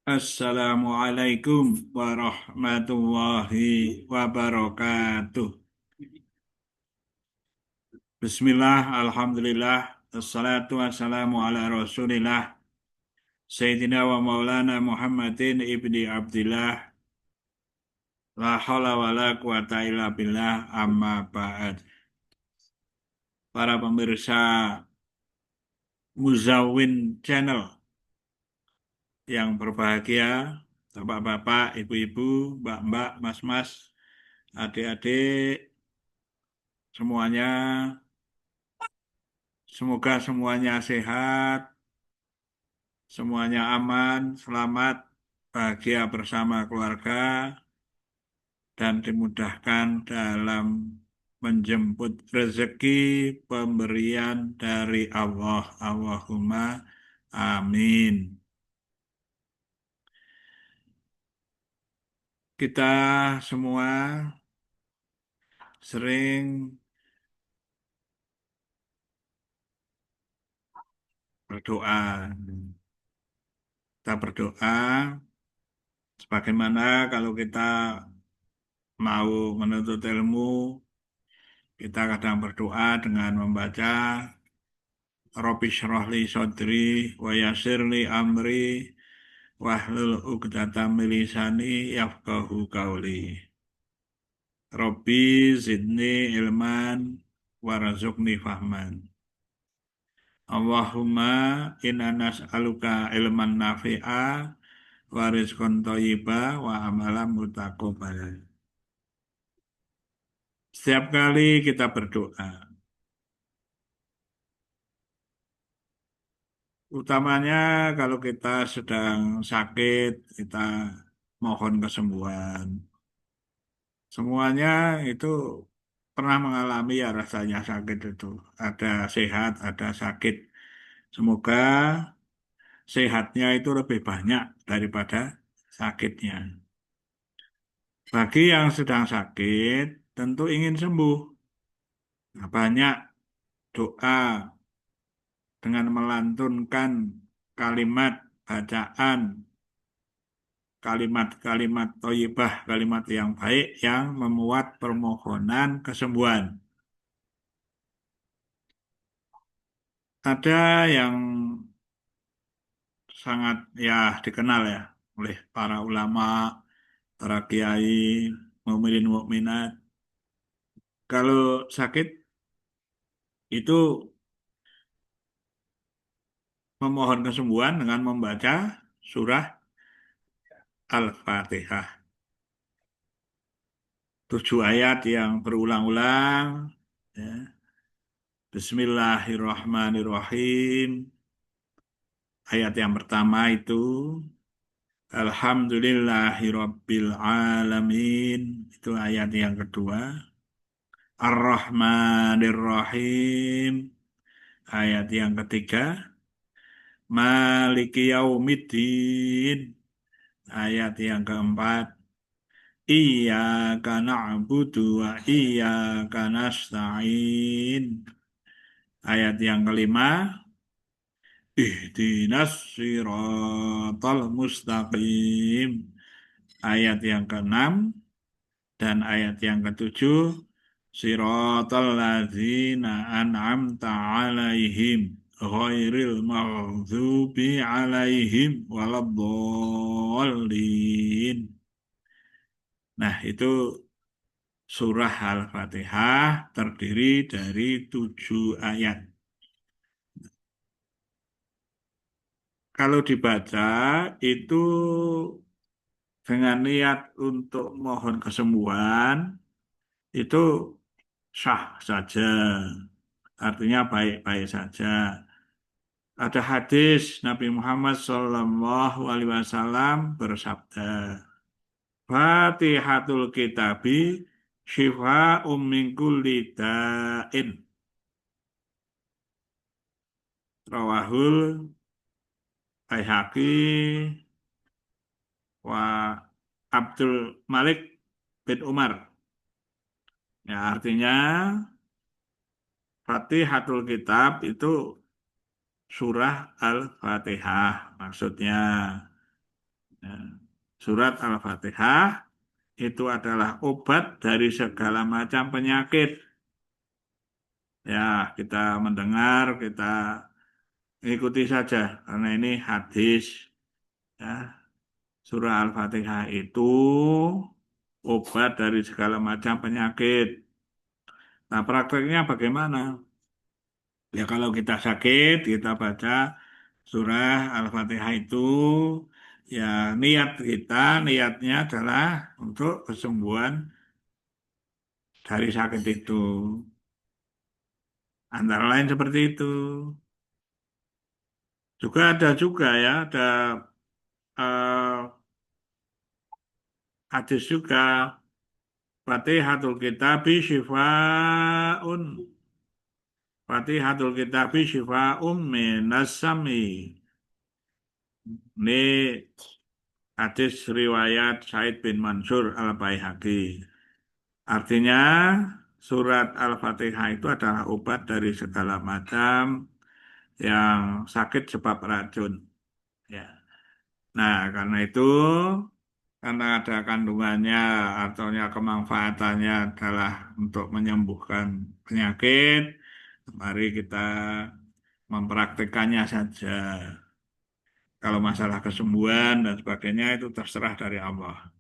Assalamualaikum warahmatullahi wabarakatuh. Bismillah, alhamdulillah, assalatu wassalamu ala rasulillah, Sayyidina wa maulana Muhammadin ibni Abdillah, la hawla wa la quwata illa billah, amma ba'd. Para pemirsa Muzawin Channel yang berbahagia, bapak-bapak, ibu-ibu, mbak-mbak, mas-mas, adik-adik, semuanya. Semoga semuanya sehat, semuanya aman, selamat, bahagia bersama keluarga, dan dimudahkan dalam menjemput rezeki pemberian dari Allah. Allahumma amin. Kita semua sering berdoa. Kita berdoa sebagaimana kalau kita mau menuntut ilmu, kita kadang berdoa dengan membaca Rabbi shrah li sadri wa yassir li amri wahlul 'uqdatam min lisani yafqahu qawli. Rabbi zidni ilman warzuqni fahman. Allahumma inna nas'aluka ilman nafi'a wa rizqan thayyiba wa amalan mutaqabbala. Setiap kali kita berdoa, utamanya kalau kita sedang sakit, kita mohon kesembuhan. Semuanya itu pernah mengalami ya rasanya sakit itu. Ada sehat, ada sakit. Semoga sehatnya itu lebih banyak daripada sakitnya. Bagi yang sedang sakit, tentu ingin sembuh. Nah, banyak doa dengan melantunkan kalimat bacaan, kalimat-kalimat thayyibah, kalimat yang baik yang memuat permohonan kesembuhan. Ada yang sangat ya dikenal ya oleh para ulama, para kiai, mukminin mukminat. Kalau sakit itu memohon kesembuhan dengan membaca surah Al-Fatihah. 7 ayat yang berulang-ulang. Ya. Bismillahirrahmanirrahim. Ayat yang pertama itu Alhamdulillahirabbil alamin. Itu ayat yang kedua. Ar-Rahmanir-Rahim. Ayat yang ketiga. Maliki Yaumiddin. Ayat yang keempat. Iyyaka na'budu wa iyyaka nasta'in. Ayat yang kelima. Ihdinas siratal mustaqim. Ayat yang keenam dan ayat yang ketujuh. Siratal ladzina an'amta alaihim ghairil maghdubi alaihim waladdallin. Nah, itu surah Al-Fatihah terdiri dari 7 ayat. Kalau dibaca itu dengan niat untuk mohon kesembuhan itu sah saja. Artinya baik-baik saja. Ada hadis Nabi Muhammad SAW bersabda, Fatihatul Kitabi Syifa min kulli da'in. Rawahul Baihaqi wa Abdul Malik bin Umar. Ya, artinya Fatihatul Kitab itu surah Al-Fatihah maksudnya. Nah, surat Al-Fatihah itu adalah obat dari segala macam penyakit. Ya, kita mendengar, kita ikuti saja, karena ini hadis. Ya, surah Al-Fatihah itu obat dari segala macam penyakit. Nah, prakteknya bagaimana? Ya, kalau kita sakit, kita baca surah Al-Fatihah itu, ya niatnya adalah untuk kesembuhan dari sakit itu. Antara lain seperti itu. Juga ya, ada eh, hadis juga. Fatihatul Kitabi Syifa'un. Fatihatul Kitabi Syifa'un minas sami. Ini hadis riwayat Said bin Mansur Al-Baihaqi. Artinya surat Al-Fatihah itu adalah obat dari segala macam yang sakit sebab racun. Ya. Nah, karena itu, karena ada kandungannya atau kemanfaatannya adalah untuk menyembuhkan penyakit, mari kita mempraktikannya saja. Kalau masalah kesembuhan dan sebagainya itu terserah dari Allah.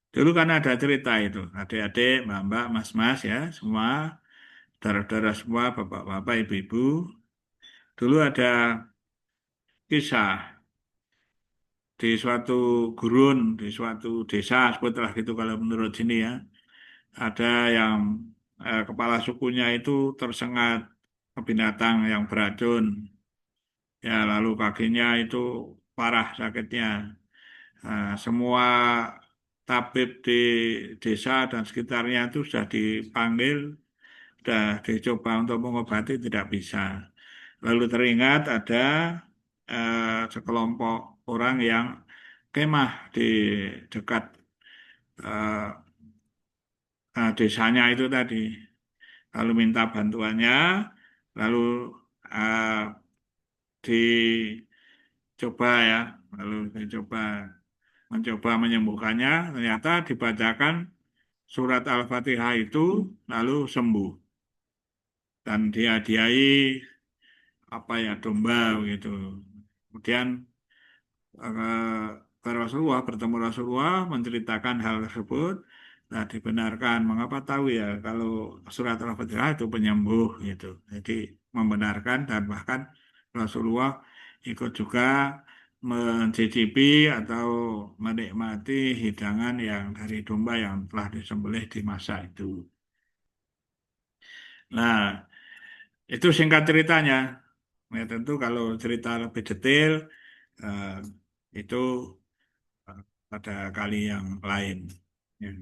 Dulu kan ada cerita itu, adik-adik, mbak-mbak, mas-mas ya, semua, saudara-saudara semua, bapak-bapak, ibu-ibu. Dulu ada kisah di suatu gurun, di suatu desa, sebutlah gitu kalau menurut sini ya. Ada yang kepala sukunya itu tersengat binatang yang beracun. Ya, lalu kakinya itu parah sakitnya. Semua tabib di desa dan sekitarnya itu sudah dipanggil, sudah dicoba untuk mengobati, tidak bisa. Lalu teringat ada sekelompok orang yang kemah di dekat eh, desanya itu tadi. Lalu minta bantuannya, lalu eh, dicoba ya, lalu dicoba mencoba menyembuhkannya, ternyata dibacakan surat Al-Fatihah itu lalu sembuh dan dihadiahi apa ya domba gitu. Kemudian ke Rasulullah, bertemu Rasulullah menceritakan hal tersebut. Nah, dibenarkan. Mengapa tahu ya kalau surat Al-Fatihah itu penyembuh gitu. Jadi membenarkan dan bahkan Rasulullah ikut juga mencicipi atau menikmati hidangan yang dari domba yang telah disembelih di masa itu. Nah, itu singkat ceritanya. Ya, tentu kalau cerita lebih detail eh, itu pada kali yang lain. Ya,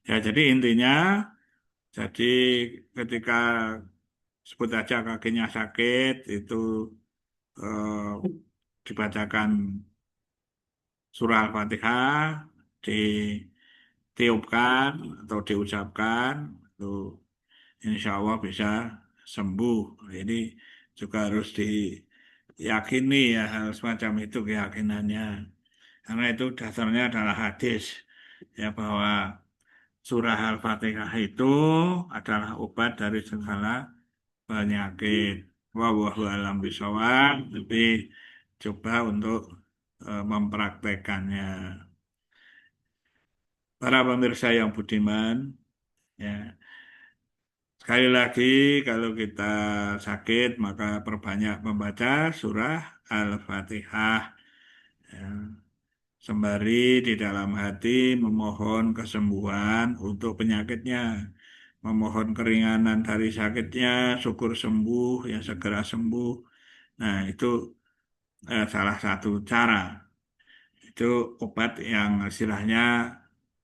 ya, jadi intinya, jadi ketika sebut aja kakinya sakit, itu eh, dibacakan surah Al-Fatihah, ditiupkan atau diucapkan, itu insya Allah bisa sembuh. Ini juga harus diyakini ya hal semacam itu keyakinannya. Karena itu dasarnya adalah hadis ya bahwa surah Al-Fatihah itu adalah obat dari segala penyakit. Wallahu a'lam bishawab. Tapi coba untuk mempraktekannya. Para pemirsa yang budiman, ya sekali lagi kalau kita sakit maka perbanyak membaca surah Al-Fatihah. Ya. Sembari di dalam hati memohon kesembuhan untuk penyakitnya, memohon keringanan dari sakitnya, syukur sembuh, ya segera sembuh. Nah, itu salah satu cara. Itu obat yang istilahnya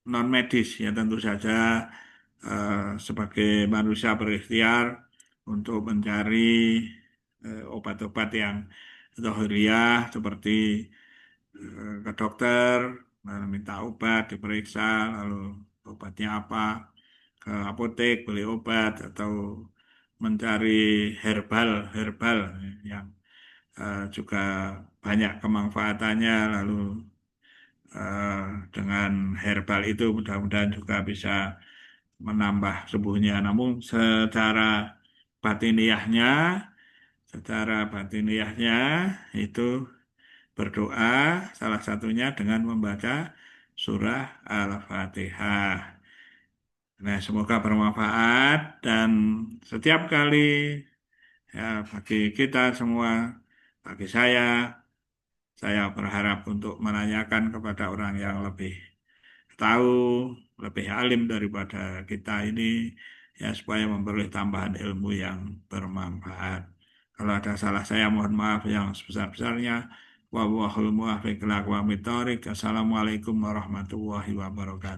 non medis, ya tentu saja sebagai manusia berikhtiar untuk mencari obat-obat yang zahiriyah seperti ke dokter, lalu minta obat, diperiksa, lalu obatnya apa, ke apotek beli obat atau mencari herbal yang juga banyak kemanfaatannya, lalu eh, dengan herbal itu mudah-mudahan juga bisa menambah sembuhnya. Namun batiniahnya, secara batiniahnya itu berdoa salah satunya dengan membaca surah Al-Fatihah. Nah, semoga bermanfaat dan setiap kali ya bagi kita semua, bagi saya berharap untuk menanyakan kepada orang yang lebih tahu, lebih alim daripada kita ini, ya supaya memperoleh tambahan ilmu yang bermanfaat. Kalau ada salah saya mohon maaf yang sebesar-besarnya. Wallahul muwaffiq ila aqwamit thoriq. Assalamualaikum warahmatullahi wabarakatuh.